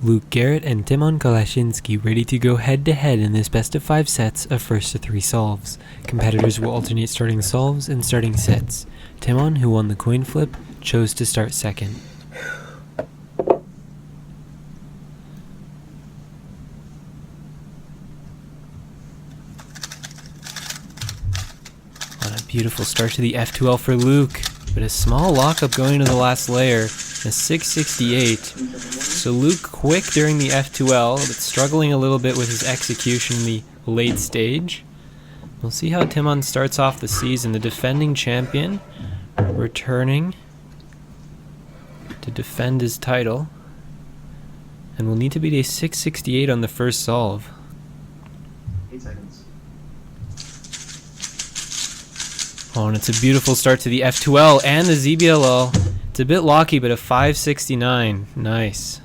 Luke Garrett and Tymon Kolasiński ready to go head-to-head in this best-of-5 sets of first-to-3 solves. Competitors will alternate starting solves and starting sets. Timon, who won the coin flip, chose to start second. On a beautiful start to the F2L for Luke, but a small lockup going to the last layer, a 668. So Luke quick during the F2L, but struggling a little bit with his execution in the late stage. We'll see how Timon starts off the season, the defending champion, returning to defend his title. And will need to beat a 668 on the first solve. 8 seconds. Oh, and it's a beautiful start to the F2L and the ZBLL. It's a bit locky, but a 569. Nice.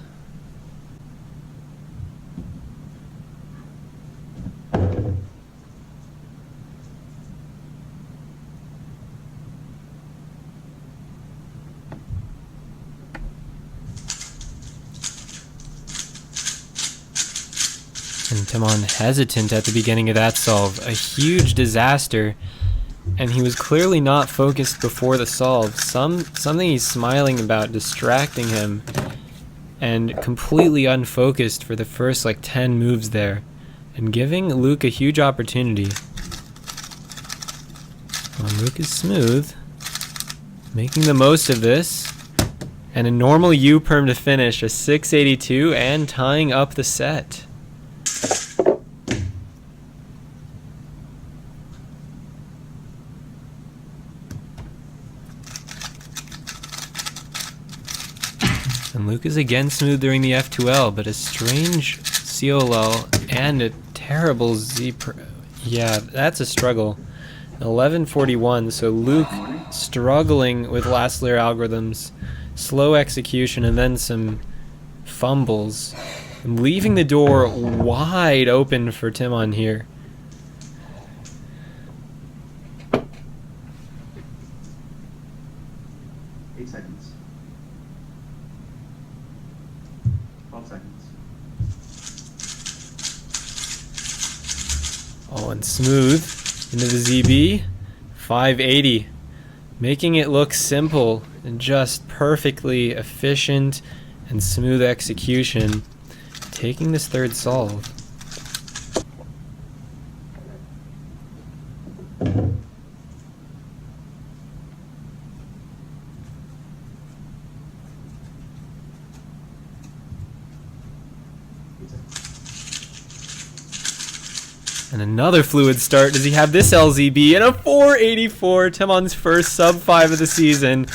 And Timon hesitant at the beginning of that solve. A huge disaster. And he was clearly not focused before the solve. Something he's smiling about distracting him. And completely unfocused for the first 10 moves there. And giving Luke a huge opportunity. Well, Luke is smooth. Making the most of this. And a normal U-perm to finish. A 682 and tying up the set. And Luke is again smooth during the F2L, but a strange COL and a terrible Z. Yeah, that's a struggle. 1141, so Luke struggling with last layer algorithms, slow execution, and then some fumbles. And leaving the door wide open for Timon here. Seconds. 12 seconds. Oh, and smooth into the ZB. 580. Making it look simple and just perfectly efficient and smooth execution. Taking this third solve. And another fluid start. Does he have this LZB? And a 484. Timon's first sub 5 of the season.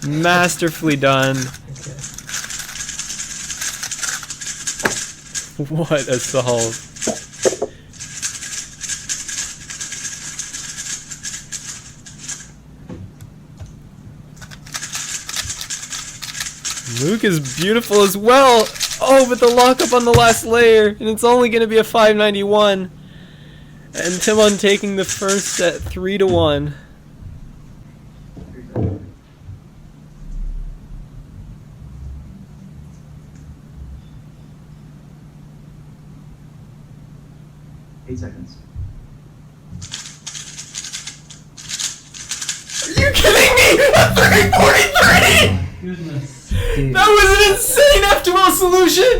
Masterfully done. What a solve. Luke is beautiful as well. Oh, but the lockup on the last layer. And it's only going to be a 591. And Timon taking the first set 3-1. Seconds. Are you kidding me? A 343! Goodness. Dude. That was an insane F2L solution!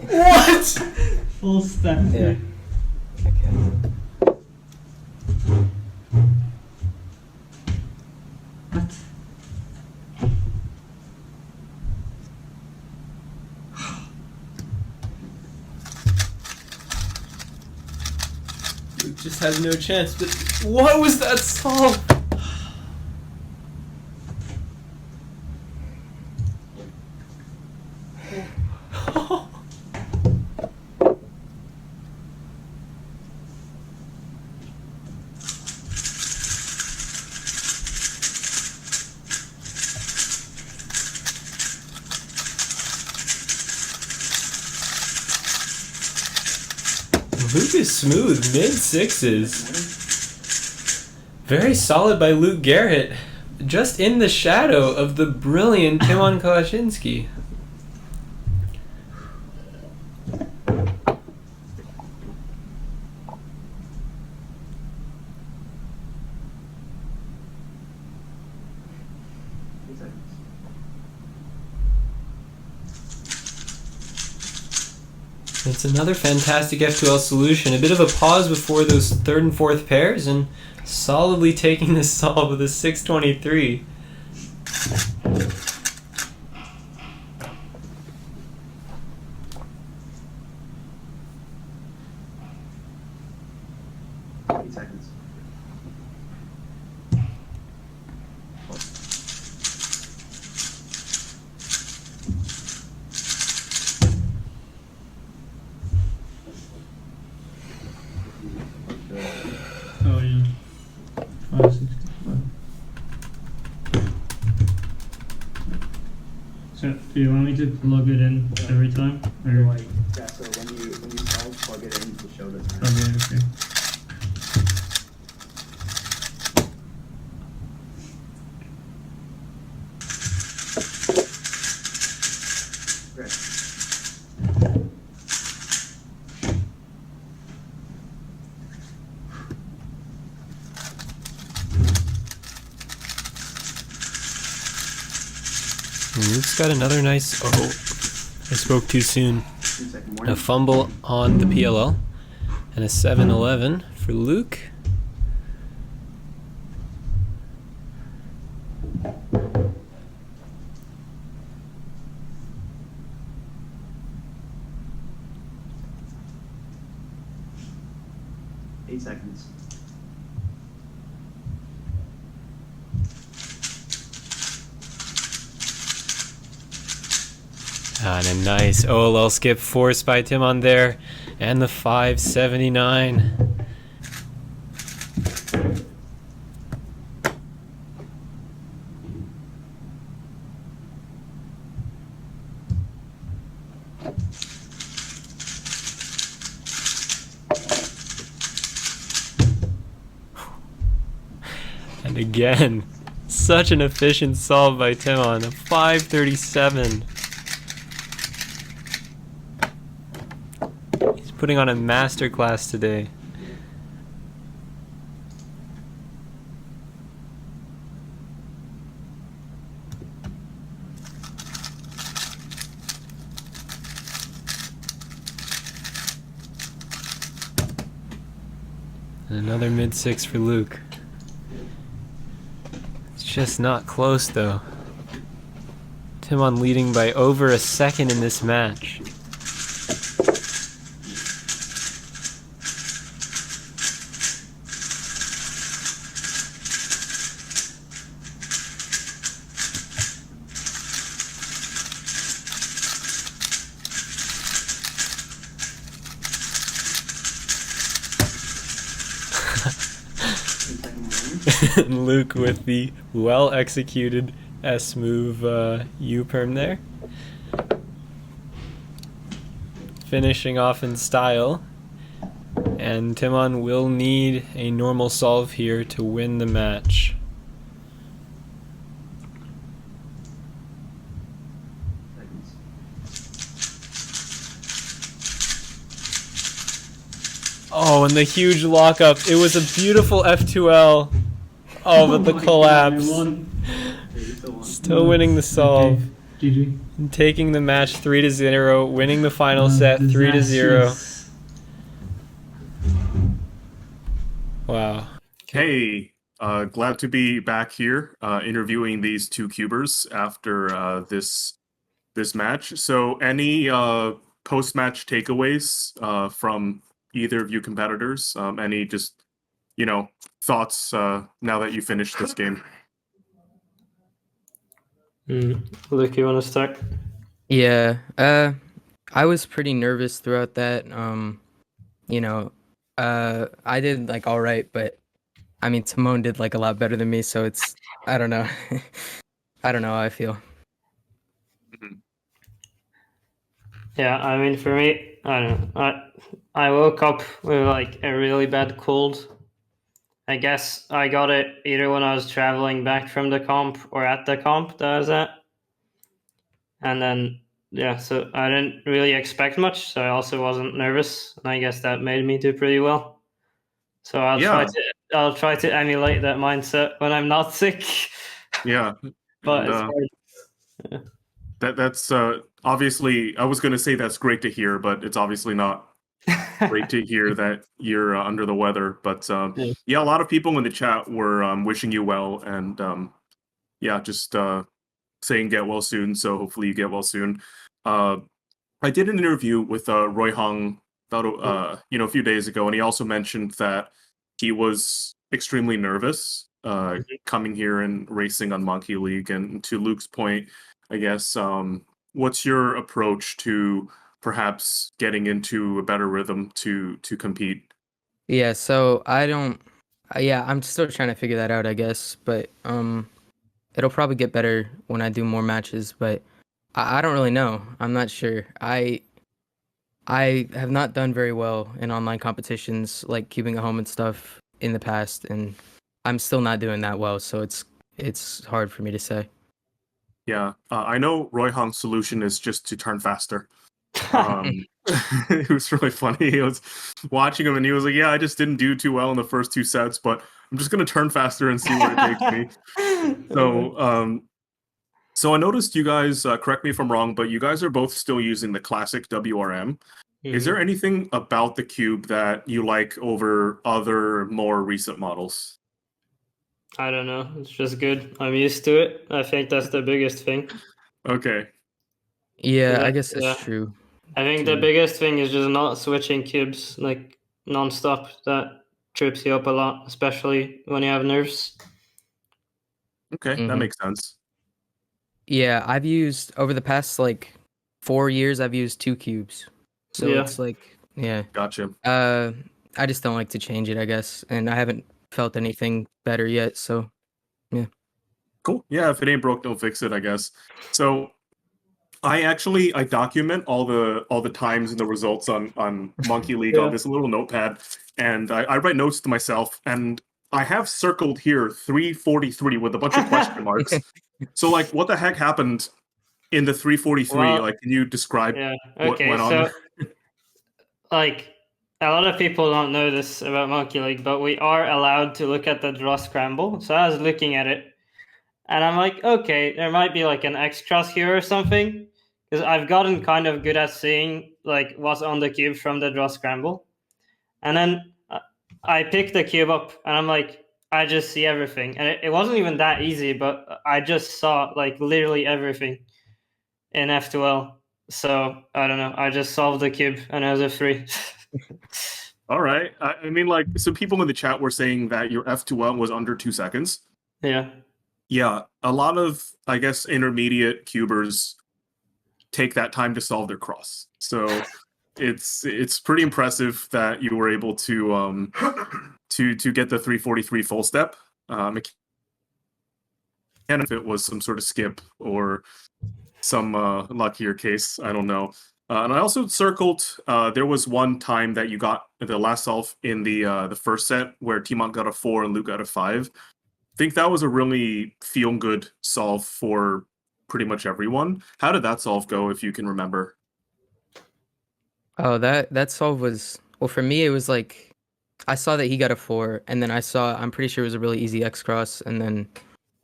What? Full stack. Yeah. What? Luke just has no chance. But what was that solve? Luke is smooth, mid-6s. Very solid by Luke Garrett. Just in the shadow of the brilliant Tymon Kolasiński. It's another fantastic F2L solution. A bit of a pause before those third and fourth pairs, and solidly taking this solve with a 623. Seconds. Oh yeah. 565. So do you want me to plug it in every time? Or Yeah, so when you solve, plug it in to show the time. okay. Great. Luke's got another nice. Oh, I spoke too soon. 2-second A warning. fumble on the PLL, and a 7-11 for Luke. Eight seconds. And a nice OLL skip forced by Timon there, and the 579. And again, such an efficient solve by Timon, a 537. He's putting on a masterclass today. And another mid-six for Luke. It's just not close though. Timon leading by over a second in this match. And Luke with the well-executed S-move U-perm there. Finishing off in style. And Timon will need a normal solve here to win the match. Oh, and the huge lockup. It was a beautiful F2L. Oh, but the my collapse. God, I won. Still winning the solve. Okay. GG. And taking the match 3-0, winning the final set 3-0. Disastrous. Wow. Hey, glad to be back here interviewing these two cubers after this match. So, any post-match takeaways from either of you competitors? Any just thoughts now that you finished this game? Luke, you want to start? Yeah, I was pretty nervous throughout that. I did like all right, but I mean, Timon did like a lot better than me, so it's I don't know. I don't know how I feel. Yeah, I mean, for me, I don't know. I woke up with like a really bad cold. I guess I got it either when I was traveling back from the comp or at the comp that I was at. And then, yeah, so I didn't really expect much, so I also wasn't nervous, and I guess that made me do pretty well. So I'll try to emulate that mindset when I'm not sick. Yeah. But And, it's hard. Yeah. That's obviously, I was going to say that's great to hear, but it's obviously not great to hear that you're under the weather. But Yeah. yeah, a lot of people in the chat were wishing you well, and yeah, just saying get well soon. So hopefully you get well soon. I did an interview with Roy Hong about a few days ago, and he also mentioned that he was extremely nervous coming here and racing on Monkey League. And to Luke's point, I guess, what's your approach to perhaps getting into a better rhythm to compete? Yeah, so I don't. Yeah, I'm still trying to figure that out, I guess. But it'll probably get better when I do more matches. But I don't really know. I'm not sure. I have not done very well in online competitions, like keeping at home and stuff in the past, and I'm still not doing that well. So it's hard for me to say. Yeah, I know Roy Hong's solution is just to turn faster. It was really funny. He was watching him and he was like, "Yeah, I just didn't do too well in the first two sets, but I'm just gonna turn faster and see where it takes me." So I noticed you guys. Correct me if I'm wrong, but you guys are both still using the classic WRM. Is there anything about the cube that you like over other more recent models? I don't know. It's just good. I'm used to it. I think that's the biggest thing. Okay. Yeah, I Yeah, guess that's yeah. true. I think the too. biggest thing is just not switching cubes like non-stop. That trips you up a lot, especially when you have nerves. Okay, that hmm makes sense. Yeah, I've used over the past like 4 years. I've used two cubes, so Yeah. it's like yeah. Gotcha. Uh, I just don't like to change it, I guess, and I haven't felt anything better yet. So yeah. Cool. Yeah, if it ain't broke, don't fix it, I guess. So I document all the times and the results on Monkey League on Yeah. this little notepad, and I write notes to myself, and I have circled here 343 with a bunch of question marks. So like, what the heck happened in the 343? Well, Like, can you describe yeah. what Okay, went on so there? like a lot of people don't know this about Monkey League, but we are allowed to look at the draw scramble. So I was looking at it and I'm like, okay, there might be like an X cross here or something. Because I've gotten kind of good at seeing like what's on the cube from the draw scramble. And then I pick the cube up and I'm like, I just see everything. And it wasn't even that easy, but I just saw like literally everything in F2L. So I don't know. I just solved the cube and it was a 3. All right. I mean, like, so people in the chat were saying that your F2L was under 2 seconds. Yeah. Yeah, a lot of, I guess, intermediate cubers take that time to solve their cross. So it's pretty impressive that you were able to to get the 343 full step. And if it was some sort of skip or some luckier case, I don't know. And I also circled. There was one time that you got the last solve in the first set where Timon got a 4 and Luke got a 5. I think that was a really feel good solve for pretty much everyone. How did that solve go, if you can remember? Oh, that solve was well for me. It was like I saw that he got a 4, and then I'm pretty sure it was a really easy X cross, and then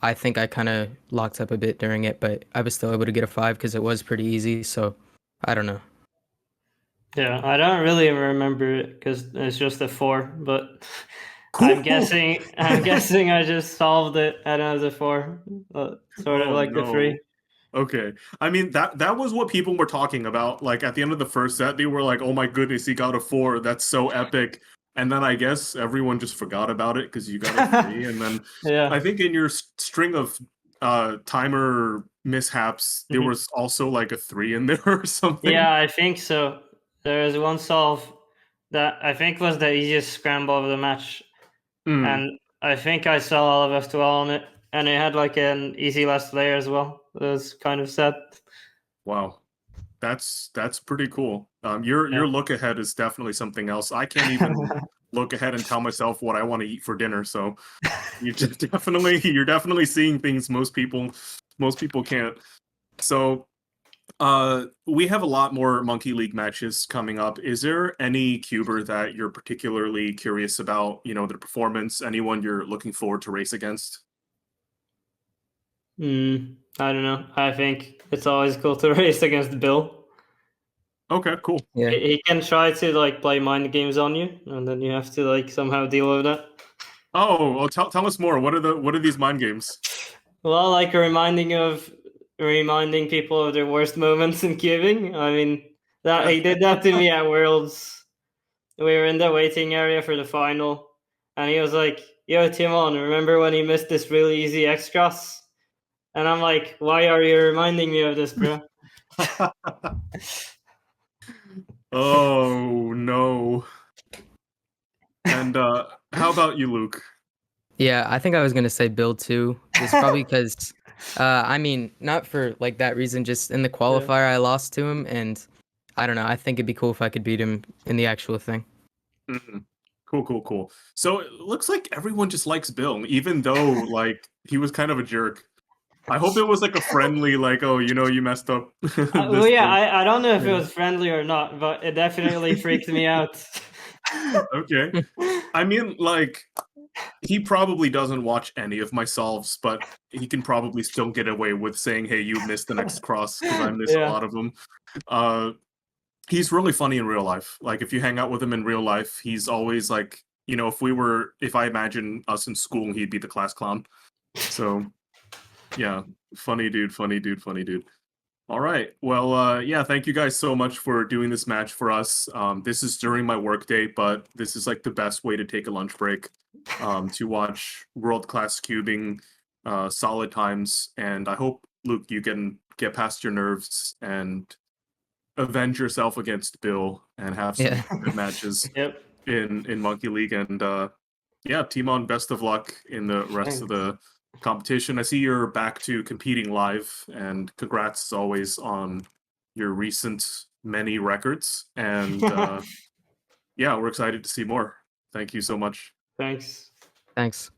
I think I kind of locked up a bit during it, but I was still able to get a 5 because it was pretty easy. So I don't know. Yeah. I don't really remember it because it's just a 4, but Cool. I'm guessing I just solved it and it was a 4. Sort of Oh, like the 3. no. Okay. I mean, that was what people were talking about. Like at the end of the first set, they were like, "Oh my goodness, he got a 4. That's so epic." And then I guess everyone just forgot about it because you got a 3. And then Yeah. I think in your string of timer mishaps, there Mhm. was also like a 3 in there or something. Yeah, I think so. There was one solve that I think was the easiest scramble of the match, Hmm. and I think I saw all of F2L on it, and it had like an easy last layer as well. It was kind of sad. Wow. That's pretty cool. Your Yeah. look ahead is definitely something else. I can't even look ahead and tell myself what I want to eat for dinner. So you're definitely seeing things most people can't. So we have a lot more Monkey League matches coming up. Is there any cuber that you're particularly curious about, their performance, anyone you're looking forward to race against? I don't know. I think it's always cool to race against Bill. Okay, cool. Yeah. He can try to like play mind games on you, and then you have to like somehow deal with that. Oh, well, tell us more. What are these mind games? Well, like reminding people of their worst moments in cubing. I mean, that he did that to me at Worlds. We were in the waiting area for the final, and he was like, "Yo, Timon, remember when he missed this really easy X cross?" And I'm like, "Why are you reminding me of this, bro?" Oh no. And how about you, Luke? Yeah, I think I was gonna say Bill too. Just probably because, I mean, not for like that reason. Just in the qualifier, I lost to him, and I don't know. I think it'd be cool if I could beat him in the actual thing. Mhm. Cool. So it looks like everyone just likes Bill, even though like he was kind of a jerk. I hope it was like a friendly, like, oh, you messed up. Well, this yeah, thing. I don't know if it Yeah. was friendly or not, but it definitely freaked me out. Okay. I mean, like, he probably doesn't watch any of my solves, but he can probably still get away with saying, "Hey, you missed the next cross," because I miss a Yeah. lot of them. He's really funny in real life. Like, if you hang out with him in real life, he's always like, if I imagine us in school, he'd be the class clown. So, yeah, funny dude. All right. Well, yeah, thank you guys so much for doing this match for us. This is during my workday, but this is like the best way to take a lunch break to watch world-class cubing, solid times. And I hope, Luke, you can get past your nerves and avenge yourself against Bill and have some Yeah. good matches Yep. in Monkey League. And yeah, Timon, best of luck in the rest of the competition. I see you're back to competing live, and congrats as always on your recent many records. And yeah, we're excited to see more. Thank you so much. Thanks. Thanks.